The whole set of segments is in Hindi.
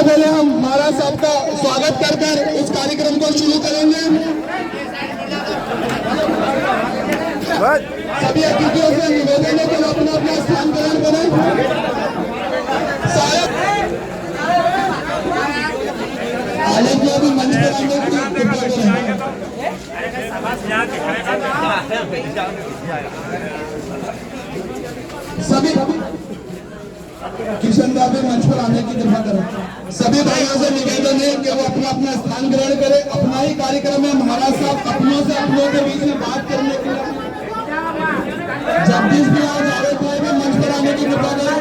पहले हम महाराज साहब का स्वागत कर इस कार्यक्रम को शुरू करेंगे। सभी अतिथियों से निवेदन है कि अपना अपना स्थान ग्रहण करें। आलेख भी मंच पर आने की कृपा करें। सभी किशन दाबे मंच पर आने की कृपा करें। सभी भाइयों से निवेदन है कि वो अपना अपना स्थान ग्रहण करें। अपना ही कार्यक्रम है। महाराज साहब अपनों से अपनों के बीच में बात करने के लिए जगदीश भी आज आरोप भी मंच पर आने की कृपा करें।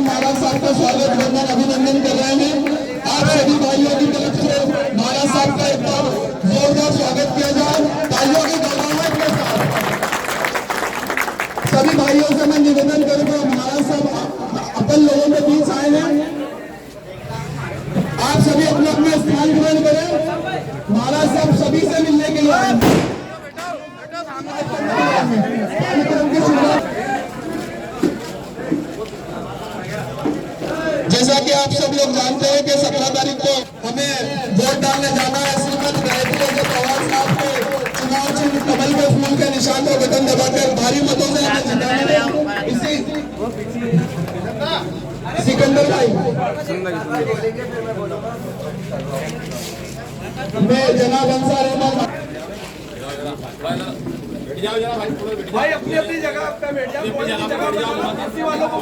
महाराज साहब का स्वागत करना अभिनंदन कर रहे हैं। आप सभी भाइयों की तरफ से महाराज साहब का एक बार जोरदार स्वागत किया जाए तालियों की गड़गड़ाहट के साथ। सभी भाइयों से मैं निवेदन करूंगा, महाराज साहब अपन लोगों के बीच आए हैं। आप सभी अपना अपना स्थान ग्रहण करें। महाराज साहब सभी से मिलने के लिए आए हैं। जैसा कि आप सब लोग जानते हैं कि 17 तारीख को हमें वोट डालने जाना है। श्रीमती गायत्री के पवार साहब को चुनाव चिन्ह कमल के फूल के निशान को बटन दबाकर भारी मतों से हमें जिताना। इसी सिकंदर भाई मैं जनाब अंसार अहमद भाई अपनी अपनी जगह पे बैठ जाओ। कुर्सी वालों को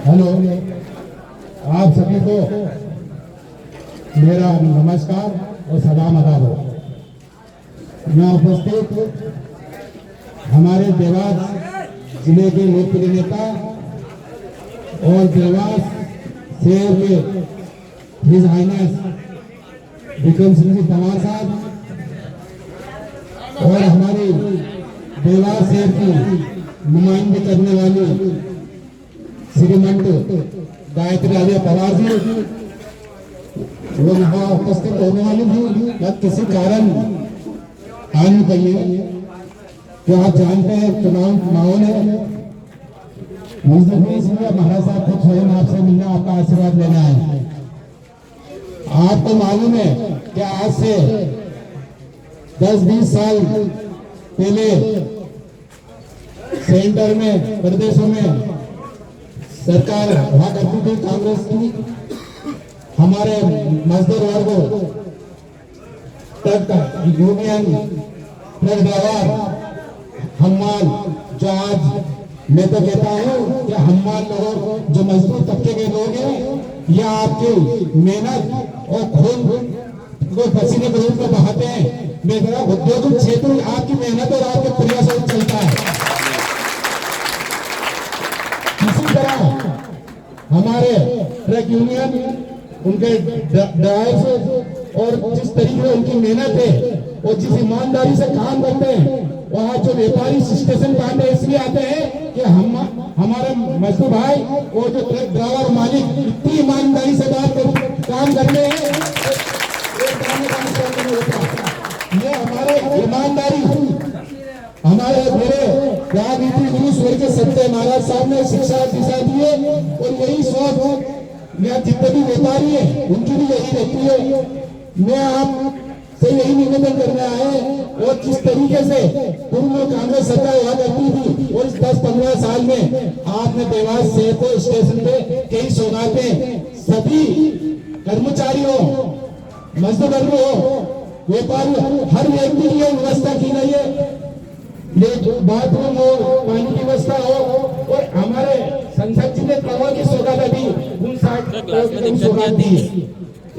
हेलो, आप सभी को मेरा नमस्कार और सलाम आदाब हो। यहाँ उपस्थित हमारे देवास जिले के लोकप्रिय नेता और देवास शहर के हिज हाइनेस विक्रम सिंह जी पवार साहब और हमारी देवास शहर की नुमाइंदगी करने वाली श्रीमती गायत्री आर्य पवार जी, वो यहाँ उपस्थित होने वाली थी या किसी कारण आ नहीं पाई। तो आप जानते हैं चुनाव माहौल है, इसलिए महाराज साहब को स्वयं आपसे मिलने आपका आशीर्वाद लेना है। आपको मालूम है कि आज से 10-20 साल पहले सेंटर में प्रदेशों में सरकार हुआ करती थी कांग्रेस की। हमारे मजदूर वर्गों तक यूनियन ट्रक ड्राइवर हमाल, जो आज मैं तो कहता हूँ कि हमाल लोग जो मजदूर तबके के लोग हैं, यह आपकी मेहनत और खून को पसीने बदून को बहाते हैं। मेरा उद्योग क्षेत्र आपकी मेहनत और आपके प्रयासों से चलता है। इसी तरह हमारे ट्रक यूनियन, उनके ड्राइवर्स और जिस तरीके से उनकी मेहनत है और जिस ईमानदारी से काम करते हैं, वहाँ जो व्यापारी स्टेशन पर आते इसलिए आते हैं कि हमारे मजदूर भाई और जो ट्रक ड्राइवर मालिक इतनी ईमानदारी से काम करते हैं। ये हमारे ईमानदारी हमारे मेरे राजनीति गुरु स्वर्गीय सत्य महाराज साहब ने शिक्षा दिशा दी है और यही सोच मैं जितने भी व्यापारी है उनकी भी यही रहती है। मैं आप से यही निवेदन करने आए और जिस तरीके से पूर्व में कांग्रेस सरकार हुआ करती थी और इस 10-15 साल में आपने देवास शहर को स्टेशन पे कई सौगातें सभी कर्मचारियों, मजदूर वर्गों, व्यापारी, हर व्यक्ति की व्यवस्था की गई है। बाथरूम हो, पानी की व्यवस्था हो और हमारे संसद जी ने करोड़ की सौगात दी, उन 60 सौगात दी।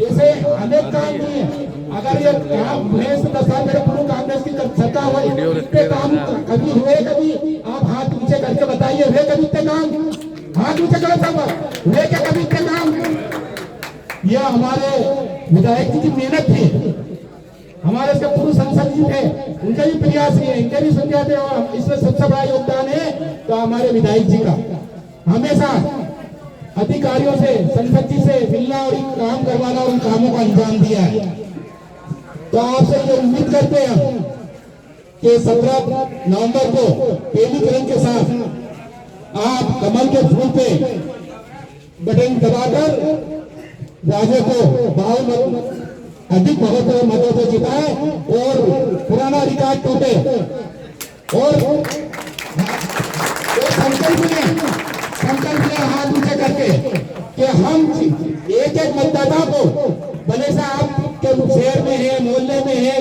ऐसे अनेक काम दिए। अगर ये काम हुए 10 साल मेरे पूर्व कांग्रेस की सरकार हुई, इतने काम कभी हुए? कभी आप हाथ नीचे करके बताइए, हुए कभी इतने काम? हाथ नीचे करो सब, हुए क्या कभी इतने काम? यह हमारे विधायक जी की मेहनत थी। हमारे इसके पूर्व बहादुर संसद जी थे, उनके भी प्रयास ये इनके भी सुन थे और इसमें सबसे बड़ा योगदान है तो हमारे विधायक जी का। हमेशा अधिकारियों से, संसद जी से मिलना और काम करवाना और उन कामों का अंजाम दिया है। तो आपसे ये उम्मीद करते हैं कि 17 नवंबर को पहली किरण के साथ आप कमल के फूल पे बटन दबाकर राजे को अधिक मतों से जिताए और पुराना रिकॉर्ड टूटे और संकल्प ले हाथ ऊंचे करके कि हम एक एक मतदाता को, भले से आपके शहर में है, मोहल्ले में है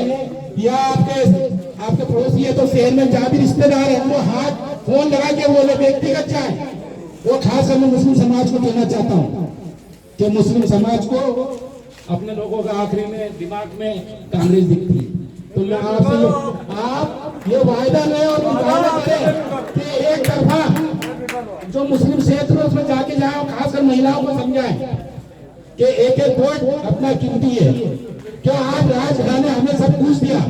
या आपके पड़ोसी है, तो शहर में जहाँ भी रिश्तेदार है उनको हाथ फोन लगा के बोले, व्यक्तिगत जाए। वो खासकर मैं मुस्लिम समाज को कहना चाहता हूँ कि मुस्लिम समाज को अपने लोगों का आखिरी में दिमाग में कांग्रेस दिखती है। तो मैं आपसे आप ये वायदा लें और वायदा करें कि एक तरफा जो मुस्लिम क्षेत्र है उसमें जाके जाए, खासकर महिलाओं को समझाएं कि एक एक वोट अपना कीमती है। क्यों आज राजघराने ने हमें सब पूछ दिया,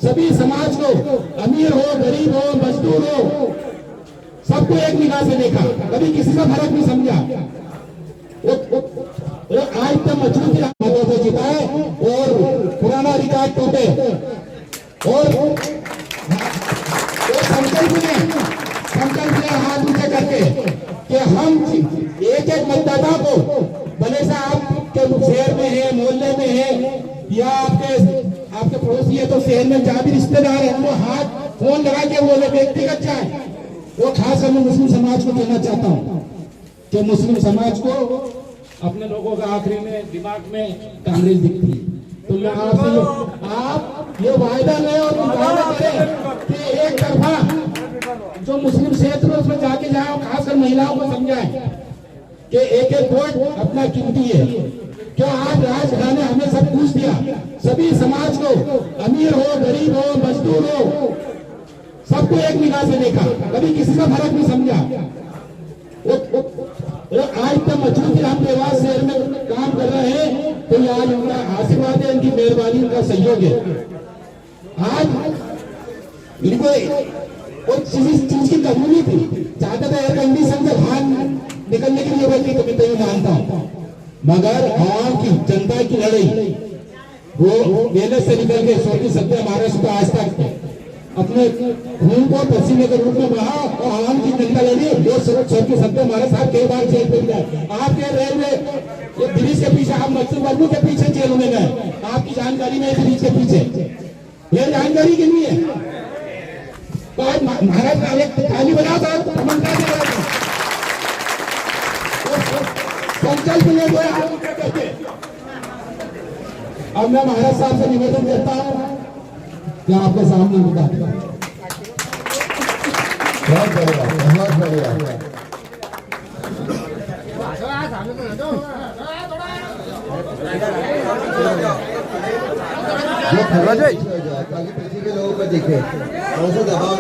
सभी समाज को, अमीर हो, गरीब हो, मजदूर हो, सबको एक निगाह से देखा, कभी किसी का फर्क नहीं समझा। आज तक मजबूत मतों से जिताए और पुराना रिकॉर्ड टूटे और संकल्प ले हाथ ऊंचे करके कि हम एक एक मतदाता को, भले से आपके शहर में है, मोहल्ले में है या आपके पड़ोसी है, तो शहर में जहाँ भी रिश्तेदार है उनको हाथ फोन लगा के बोले, व्यक्तिगत जाए। वो खासकर मैं मुस्लिम समाज को कहना चाहता हूँ कि मुस्लिम समाज को अपने लोगों का आखिरी में दिमाग में कांग्रेस दिखती है। तो मैं आपसे आप ये वायदा लें और वायदा करें कि एक तरफा जो मुस्लिम क्षेत्र है उसमें जाके जाए, खासकर महिलाओं को समझाएं कि एक एक वोट अपना कीमती है। क्यों आज राजघराने ने हमें सब पूछ दिया, सभी समाज को, अमीर हो, गरीब हो, मजदूर हो, सबको एक निगाह से देखा, कभी किसी का फर्क नहीं समझा। आज तक मजबूत हम देवास शहर में काम कर रहे हैं, तो ये आज उनका आशीर्वाद है, उनकी मेहरबानी, उनका सहयोग है। आज इनको चीज की कमी नहीं थी, चाहता था एयर कंडीशन से बाहर निकलने के लिए बल्कि तो मैं तो मानता हूँ, मगर आवाम की, जनता की लड़ाई वो मेहनत से निकल के स्वर्गीय सत्य महाराज को आज तक अपने खून को पसीने के रूप में बहा और आवाम की जनता लड़ी। जो स्वर्गीय सत्य महाराज साहब कई बार जेल में गए, आपके रेलवे ब्रिज के पीछे, आप मकसूद वर्गू के पीछे जेल में गए, आपकी जानकारी में ब्रिज के पीछे, ये जानकारी के लिए तो आज महाराज ताली बजा संकल्प ले गए। अब मैं महाराज साहब से निवेदन करता हूँ कि आपके सामने बता दिया। बहुत बढ़िया, बहुत बढ़िया। ताकि पीछे के लोगों को दिखे, थोड़ा सा दबाव।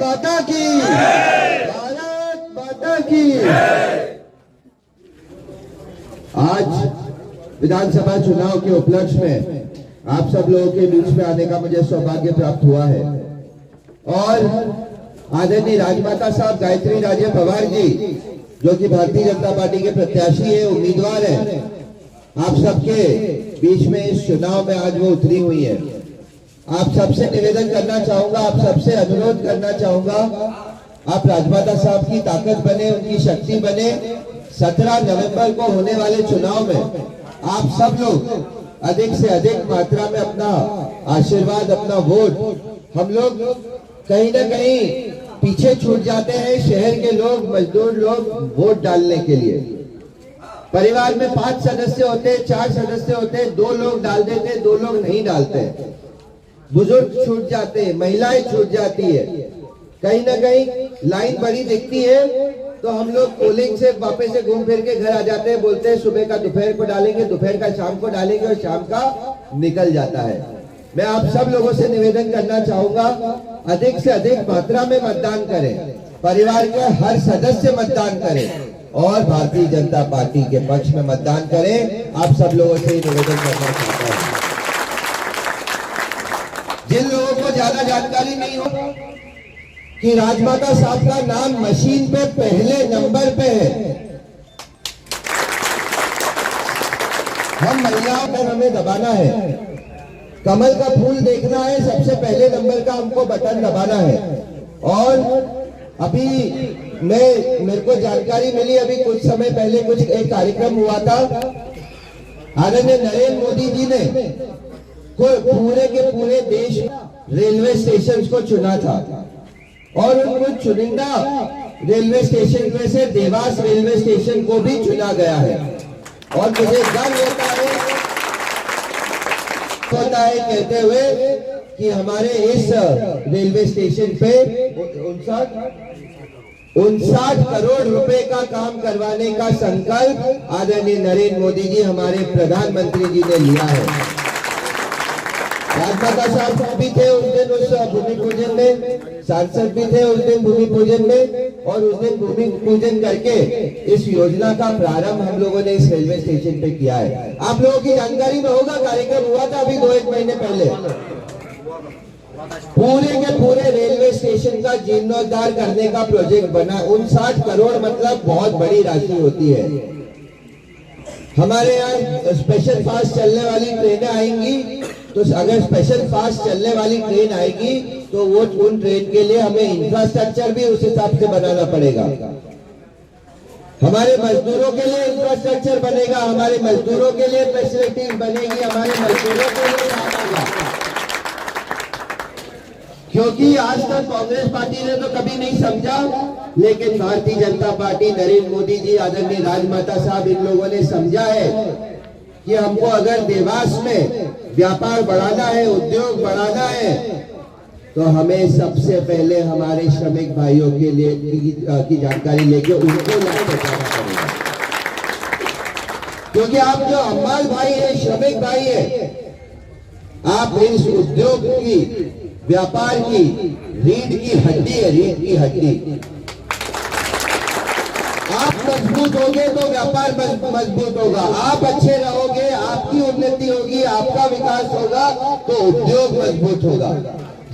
माता की, भारत माता की। आज विधानसभा चुनाव के उपलक्ष्य में आप सब लोगों के बीच में आने का मुझे सौभाग्य प्राप्त हुआ है और आदरणीय राजमाता साहब गायत्री राजे पवार जी, जो कि भारतीय जनता पार्टी के प्रत्याशी है, उम्मीदवार है, आप सबके बीच में इस चुनाव में आज वो उतरी हुई है। आप सबसे निवेदन करना चाहूंगा, आप सबसे अनुरोध करना चाहूंगा, आप राजमाता साहब की ताकत बने, उनकी शक्ति बने। 17 नवंबर को होने वाले चुनाव में आप सब लोग अधिक से अधिक मात्रा में अपना आशीर्वाद, अपना वोट, हम लोग कहीं ना कहीं पीछे छूट जाते हैं, शहर के लोग, मजदूर लोग वोट डालने के लिए। परिवार में 5 सदस्य होते, 4 सदस्य होते, 2 लोग डाल देते, 2 लोग नहीं डालते, बुजुर्ग छूट जाते हैं, महिलाएं छूट जाती है, कहीं ना कहीं लाइन बड़ी दिखती है, तो हम लोग पोलिंग से वापस से घूम फिर के घर आ जाते हैं, बोलते हैं सुबह का दोपहर को डालेंगे, दोपहर का शाम को डालेंगे और शाम का निकल जाता है। मैं आप सब लोगों से निवेदन करना चाहूंगा, अधिक से अधिक मात्रा में मतदान करें, परिवार के हर सदस्य मतदान करें और भारतीय जनता पार्टी के पक्ष में मतदान करें। आप सब लोगों से निवेदन करना चाहता हूं। जिन लोगों को ज्यादा जानकारी नहीं हो कि राजमाता साहब का नाम मशीन पे पहले नंबर पे है, हम महिलाओं पर हमें दबाना है, कमल का फूल देखना है, सबसे पहले नंबर का हमको बटन दबाना है। और अभी मेरे को जानकारी मिली, अभी कुछ समय पहले कुछ एक कार्यक्रम हुआ था, आदरणीय नरेंद्र मोदी जी ने पूरे के पूरे देश रेलवे स्टेशन को चुना था और उन कुछ चुनिंदा रेलवे स्टेशन में से देवास रेलवे स्टेशन को भी चुना गया है। और मुझे गर्व होता है कहते हुए कि हमारे इस रेलवे स्टेशन पे 59 करोड़ रुपए का काम करवाने का संकल्प आदरणीय नरेंद्र मोदी जी हमारे प्रधानमंत्री जी ने लिया है। राजमाता साहब भी थे उस दिन उस भूमि पूजन में, सांसद भी थे उस दिन भूमि पूजन में, और उस दिन भूमि पूजन करके इस योजना का प्रारंभ हम लोगों ने इस रेलवे स्टेशन पे किया है। आप लोगों की जानकारी में होगा, कार्यक्रम हुआ था अभी 2-1 महीने पहले। पूरे के पूरे रेलवे स्टेशन का जीर्णोद्धार करने का प्रोजेक्ट बना। 59 करोड़ मतलब बहुत बड़ी राशि होती है। हमारे यहाँ स्पेशल फास्ट चलने वाली ट्रेनें आएंगी, तो अगर स्पेशल फास्ट चलने वाली ट्रेन आएगी तो वो उन ट्रेन के लिए हमें इंफ्रास्ट्रक्चर भी उस हिसाब से बनाना पड़ेगा। हमारे मजदूरों के लिए इंफ्रास्ट्रक्चर बनेगा, हमारे मजदूरों के लिए फैसिलिटीज बनेगी, हमारे मजदूरों के लिए काम होगा। क्योंकि आज तक कांग्रेस पार्टी ने तो कभी नहीं समझा, लेकिन भारतीय जनता पार्टी, नरेंद्र मोदी जी, आदरणीय राजमाता साहब, इन लोगों ने समझा है कि हमको अगर देवास में व्यापार बढ़ाना है, उद्योग बढ़ाना है, तो हमें सबसे पहले हमारे श्रमिक भाइयों के लिए की जानकारी लेके उनको लाभ पहुंचाना पड़ेगा। क्योंकि आप जो अम्बाल भाई है, श्रमिक भाई है, आप इस उद्योग की, व्यापार की रीढ़ की हड्डी है, रीढ़ की हड्डी। आप मजबूत होंगे तो व्यापार मजबूत होगा, आप अच्छे रहोगे, आपकी उन्नति होगी, आपका विकास होगा, तो उद्योग मजबूत होगा।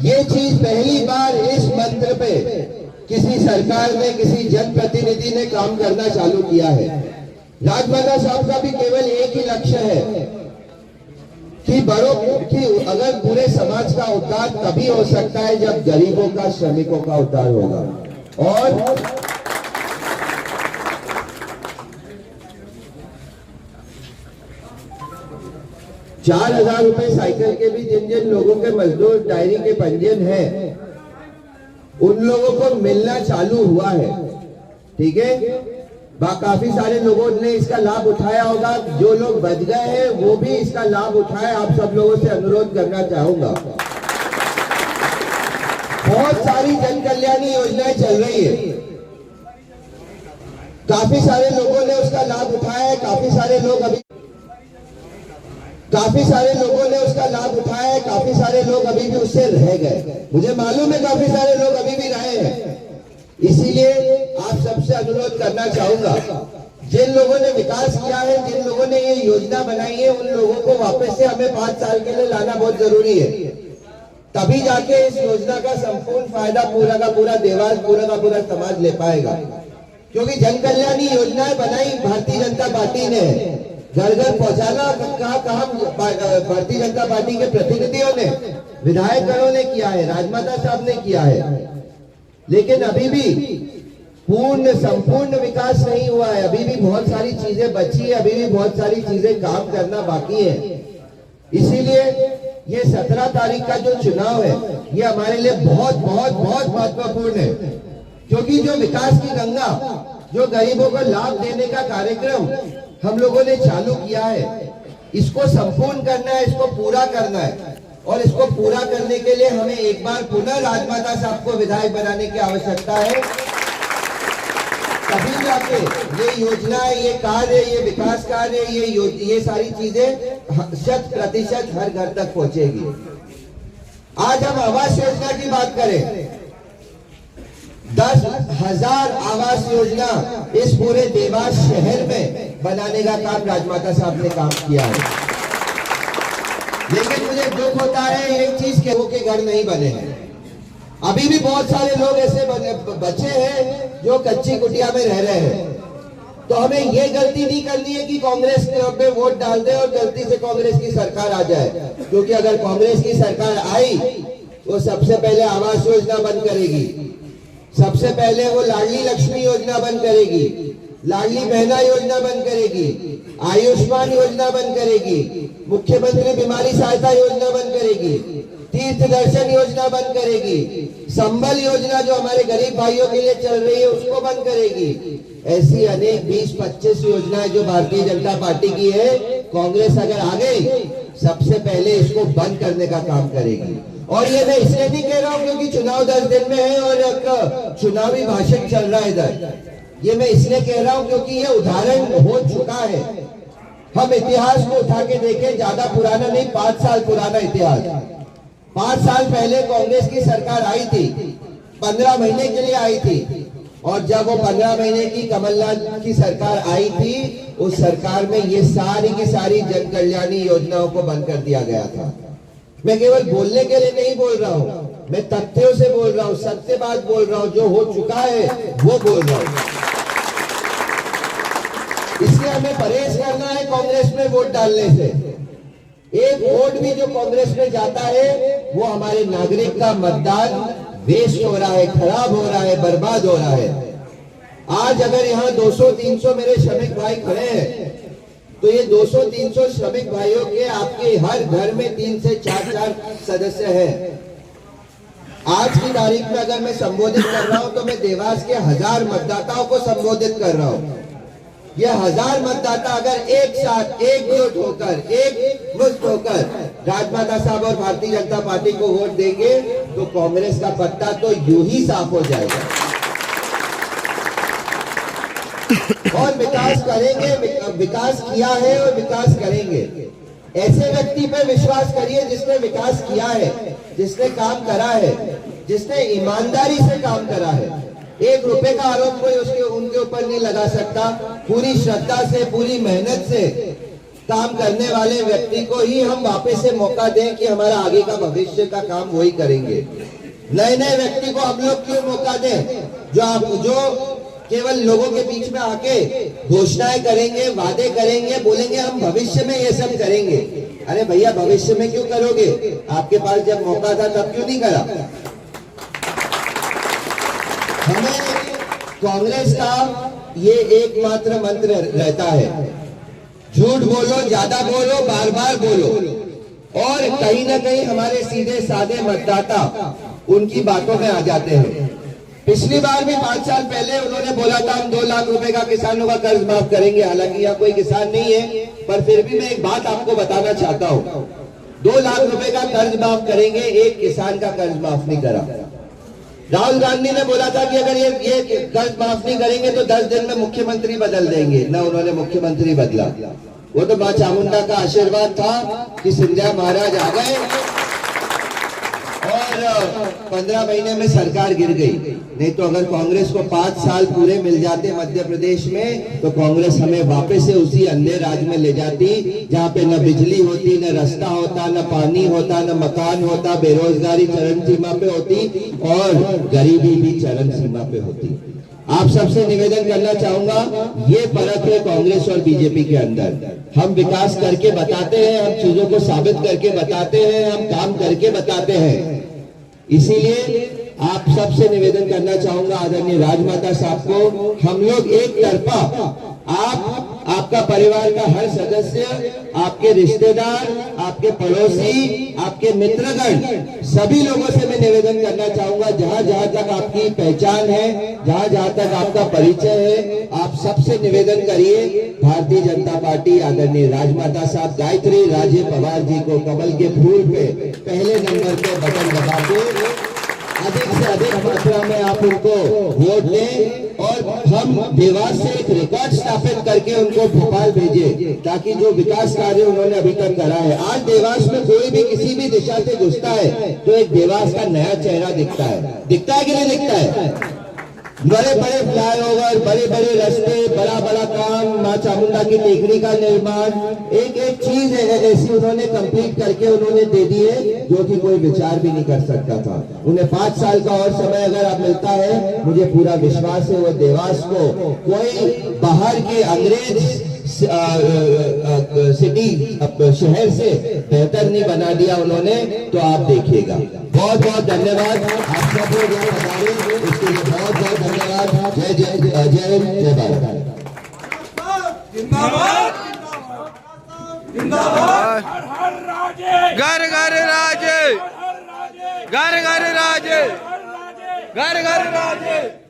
ये चीज पहली बार इस मंत्र पे किसी सरकार ने, किसी जनप्रतिनिधि ने काम करना चालू किया है। राजमाता साहब का भी केवल एक ही लक्ष्य है कि अगर पूरे समाज का उद्धार तभी हो सकता है जब गरीबों का, श्रमिकों का उद्धार होगा। और 4,000 रुपए साइकिल के भी जिन लोगों के मजदूर डायरी के पंजीयन है, उन लोगों को मिलना चालू हुआ है। ठीक है, काफी सारे लोगों ने इसका लाभ उठाया होगा। जो लोग बच गए हैं वो भी इसका लाभ उठाए। आप सब लोगों से अनुरोध करना चाहूंगा, बहुत सारी जन कल्याणी योजनाएं चल रही है, काफी सारे लोगों ने उसका लाभ उठाया है, काफी सारे लोग अभी भी उससे रह गए। मुझे मालूम है काफी सारे लोग अभी भी रहे हैं। इसीलिए आप सबसे अनुरोध करना चाहूंगा, जिन लोगों ने विकास किया है, जिन लोगों ने ये योजना बनाई है, उन लोगों को वापस से हमें 5 साल के लिए लाना बहुत जरूरी है। तभी जाके इस योजना का संपूर्ण फायदा पूरा का पूरा देवास, पूरा का पूरा समाज ले पाएगा। क्योंकि जन कल्याणी योजनाएं बनाई भारतीय जनता पार्टी ने, घर घर पहुंचाना कहा भारतीय जनता पार्टी के प्रतिनिधियों ने, विधायकों ने किया है, राजमाता साहब ने किया है। लेकिन अभी भी संपूर्ण विकास नहीं हुआ है। अभी भी बहुत सारी चीजें बची है, अभी भी बहुत सारी चीजें काम करना बाकी है। इसीलिए ये 17 तारीख का जो चुनाव है, ये हमारे लिए बहुत बहुत बहुत महत्वपूर्ण है। क्योंकि जो विकास की गंगा, जो गरीबों को लाभ देने का कार्यक्रम हम लोगों ने चालू किया है, इसको संपूर्ण करना है, इसको पूरा करना है। और इसको पूरा करने के लिए हमें एक बार पुनः राजमाता साहब को विधायक बनाने की आवश्यकता है। तभी जाके ये योजनाएं, ये कार्य, ये विकास कार्य, ये सारी चीजें 100% हर घर तक पहुंचेगी। आज हम आवास योजना की बात करें, 10,000 आवास योजना इस पूरे देवास शहर में बनाने का काम राजमाता साहब ने काम किया है। लेकिन मुझे दुख होता है एक चीज के, वो के घर नहीं बने हैं। अभी भी बहुत सारे लोग ऐसे बचे हैं जो कच्ची कुटिया में रह रहे हैं। तो हमें ये गलती नहीं करनी है कि कांग्रेस पे वोट डाल दे और गलती से कांग्रेस की सरकार आ जाए, क्योंकि अगर कांग्रेस की सरकार आई तो सबसे पहले आवास योजना बंद करेगी, सबसे पहले वो लाडली लक्ष्मी योजना बंद करेगी, लाडली बहना योजना बंद करेगी, आयुष्मान योजना बंद करेगी, मुख्यमंत्री बीमारी सहायता योजना बंद करेगी, तीर्थ दर्शन योजना बंद करेगी, संबल योजना जो हमारे गरीब भाइयों के लिए चल रही है उसको बंद करेगी। ऐसी अनेक 20-25 योजनाएं जो भारतीय जनता पार्टी की है, कांग्रेस अगर आ गई सबसे पहले इसको बंद करने का काम करेगी। और ये मैं इसलिए नहीं कह रहा हूं क्योंकि चुनाव 10 दिन में है और एक चुनावी भाषण चल रहा है इधर, ये मैं इसलिए कह रहा हूं क्योंकि ये उदाहरण हो चुका है। हम इतिहास को उठा के देखें, ज्यादा पुराना नहीं, 5 साल पुराना इतिहास। 5 साल पहले कांग्रेस की सरकार आई थी, 15 महीने के लिए आई थी, और जब वो 15 महीने की कमलनाथ की सरकार आई थी, उस सरकार में ये सारी की सारी जन कल्याणी योजनाओं को बंद कर दिया गया था। मैं केवल बोलने के लिए नहीं बोल रहा हूं, मैं तथ्यों से बोल रहा हूं, सत्य बात बोल रहा हूं, जो हो चुका है वो बोल रहा हूं। इसलिए हमें परहेज करना है कांग्रेस में वोट डालने से। एक वोट भी जो कांग्रेस में जाता है वो हमारे नागरिक का मतदान वेस्ट हो रहा है, खराब हो रहा है, बर्बाद हो रहा है। आज अगर यहाँ 200-300 मेरे श्रमिक भाई खड़े हैं, तो ये 200-300 श्रमिक भाइयों के आपके हर घर में 3 से 4 सदस्य हैं। आज की तारीख में अगर मैं संबोधित कर रहा हूं तो मैं देवास के 1000 मतदाताओं को संबोधित कर रहा हूं। ये 1000 मतदाता अगर एक साथ एकजुट होकर, एक मुश्त होकर राजमाता साहब और भारतीय जनता पार्टी को वोट देंगे तो कांग्रेस का पत्ता तो यूं ही साफ हो जाएगा। और विकास करेंगे, विकास किया है और विकास करेंगे। ऐसे व्यक्ति पे विश्वास करिए जिसने विकास किया है, जिसने काम करा है, जिसने ईमानदारी से काम करा है। 1 रुपए का आरोप कोई उनके ऊपर नहीं लगा सकता। पूरी श्रद्धा से, पूरी मेहनत से काम करने वाले व्यक्ति को ही हम वापस से मौका दें कि हमारा आगे का भविष्य का काम वही करेंगे। नए नए व्यक्ति को हम लोग क्यों मौका दें जो केवल लोगों के बीच में आके घोषणाएं करेंगे, वादे करेंगे, बोलेंगे हम भविष्य में ये सब करेंगे। अरे भैया, भविष्य में क्यों करोगे? आपके पास जब मौका था तब क्यों नहीं करा? हमें कांग्रेस का ये एकमात्र मंत्र रहता है, झूठ बोलो, ज्यादा बोलो, बार बार बोलो। और कहीं ना कहीं हमारे सीधे साधे मतदाता उनकी बातों में आ जाते हैं। पिछली बार भी 5 साल पहले उन्होंने बोला था हम 2 लाख रुपए का किसानों का कर्ज माफ करेंगे। हालांकि यहाँ कोई किसान नहीं है, पर फिर भी मैं एक बात आपको बताना चाहता हूँ। 2 लाख रुपए का कर्ज माफ करेंगे, एक किसान का कर्ज माफ नहीं करा। राहुल गांधी ने बोला था कि अगर ये कर्ज माफ नहीं करेंगे तो 10 दिन में मुख्यमंत्री बदल देंगे। ना उन्होंने मुख्यमंत्री बदला। वो तो मां चामुंडा का आशीर्वाद था कि सिंधिया महाराज आ गए और 15 महीने में सरकार गिर गई। नहीं तो अगर कांग्रेस को 5 साल पूरे मिल जाते मध्य प्रदेश में तो कांग्रेस हमें वापस से उसी अंधे राज में ले जाती जहां पे न बिजली होती, न रास्ता होता, न पानी होता, न मकान होता, बेरोजगारी चरम सीमा पे होती और गरीबी भी चरम सीमा पे होती। आप सबसे निवेदन करना चाहूंगा, ये फर्क है कांग्रेस और बीजेपी के अंदर। हम विकास करके बताते हैं, हम चीजों को साबित करके बताते हैं, हम काम करके बताते हैं। इसीलिए आप सबसे निवेदन करना चाहूंगा आदरणीय राजमाता साहब को, हम लोग एक तरफा आपका परिवार का हर सदस्य, आपके रिश्तेदार, आपके पड़ोसी, आपके मित्रगण, सभी लोगों से मैं निवेदन करना चाहूंगा, जहां जहां तक आपकी पहचान है, जहां जहां तक आपका परिचय है, आप सबसे निवेदन करिए भारतीय जनता पार्टी आदरणीय राजमाता साहब गायत्री राजे पवार जी को कमल के फूल पे पहले नंबर पे बटन दबा के अधिक से अधिक मात्रा में आप उनको वोट दें और हम देवास से एक रिकॉर्ड स्थापित करके उनको भोपाल भेजे, ताकि जो विकास कार्य उन्होंने अभी तक करा है, आज देवास में कोई भी किसी भी दिशा से घुसता है तो एक देवास का नया चेहरा दिखता है कि नहीं दिखता है? बड़े बड़े फ्लाईओवर, बड़े बड़े रास्ते, बड़ा बड़ा काम, माँ चामुंडा की टेकरी का निर्माण, एक एक चीज ऐसी उन्होंने कंप्लीट करके उन्होंने दे दी है जो कि कोई विचार भी नहीं कर सकता था। उन्हें 5 साल का और समय अगर अब मिलता है, मुझे पूरा विश्वास है वो देवास को कोई बाहर के अंग्रेज सिटी शहर से बेहतर नहीं बना दिया उन्होंने, तो आप देखिएगा। बहुत बहुत धन्यवाद आप सब लोग यहाँ हमारे, इसके लिए बहुत बहुत धन्यवाद। जय जय जय जय भारत। जिंदाबाद जिंदाबाद। घर घर राजे, घर घर राजे, घर घर राजे।